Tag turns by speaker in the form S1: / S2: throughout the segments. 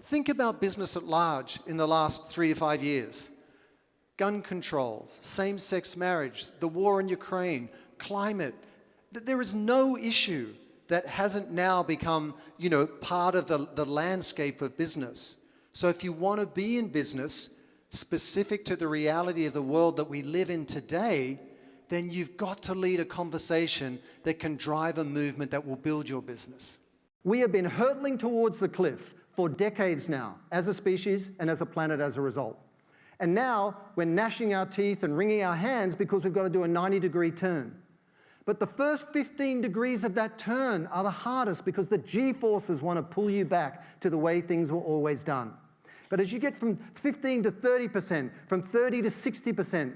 S1: Think about business at large in the last 3 to 5 years. Gun control, same-sex marriage, the war in Ukraine, climate. There is no issue that hasn't now become, part of the landscape of business. So if you want to be in business specific to the reality of the world that we live in today, then you've got to lead a conversation that can drive a movement that will build your business.
S2: We have been hurtling towards the cliff for decades now, as a species and as a planet as a result. And now we're gnashing our teeth and wringing our hands because we've got to do a 90-degree turn. But the first 15 degrees of that turn are the hardest because the G-forces want to pull you back to the way things were always done. But as you get from 15 to 30%, from 30 to 60%,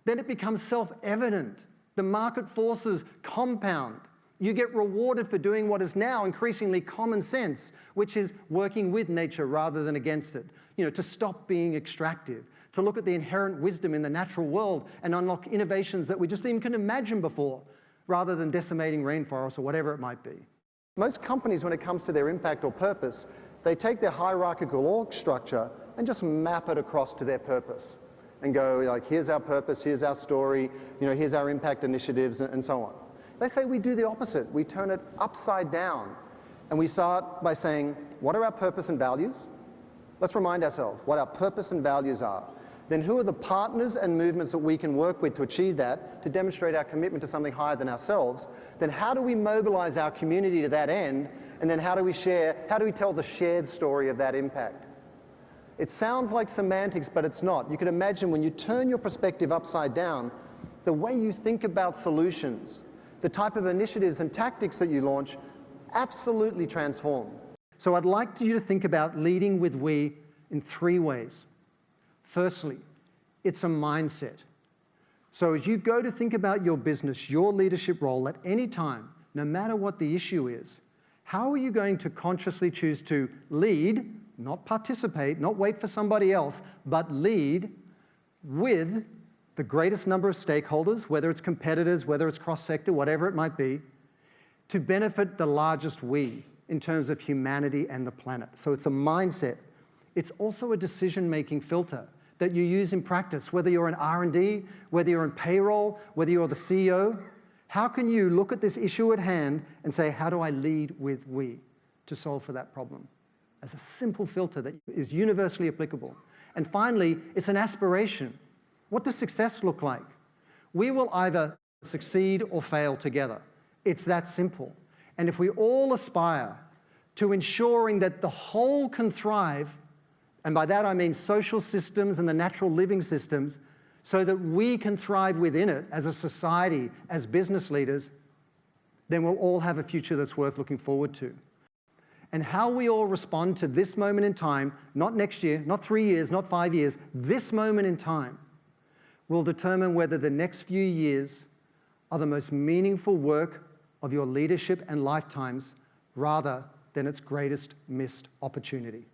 S2: then it becomes self-evident. The market forces compound. You get rewarded for doing what is now increasingly common sense, which is working with nature rather than against it. To stop being extractive, to look at the inherent wisdom in the natural world and unlock innovations that we just even couldn't imagine before, rather than decimating rainforests or whatever it might be. Most companies, when it comes to their impact or purpose, they take their hierarchical org structure and just map it across to their purpose and go like, here's our purpose, here's our story, here's our impact initiatives, and so on. They say we do the opposite. We turn it upside down and we start by saying, what are our purpose and values? Let's remind ourselves what our purpose and values are. Then who are the partners and movements that we can work with to achieve that, to demonstrate our commitment to something higher than ourselves? Then how do we mobilize our community to that end? And then how do we tell the shared story of that impact? It sounds like semantics, but it's not. You can imagine when you turn your perspective upside down, the way you think about solutions, the type of initiatives and tactics that you launch absolutely transform. So I'd like you to think about leading with we in 3 ways. Firstly, it's a mindset. So as you go to think about your business, your leadership role at any time, no matter what the issue is, how are you going to consciously choose to lead, not participate, not wait for somebody else, but lead with the greatest number of stakeholders, whether it's competitors, whether it's cross-sector, whatever it might be, to benefit the largest we in terms of humanity and the planet. So it's a mindset. It's also a decision-making filter that you use in practice, whether you're in R&D, whether you're in payroll, whether you're the CEO. How can you look at this issue at hand and say, how do I lead with we to solve for that problem? As a simple filter that is universally applicable. And finally, it's an aspiration. What does success look like? We will either succeed or fail together. It's that simple. And if we all aspire to ensuring that the whole can thrive, and by that I mean social systems and the natural living systems, so that we can thrive within it as a society, as business leaders, then we'll all have a future that's worth looking forward to. And how we all respond to this moment in time, not next year, not 3 years, not 5 years, this moment in time, will determine whether the next few years are the most meaningful work of your leadership and lifetimes, rather than its greatest missed opportunity.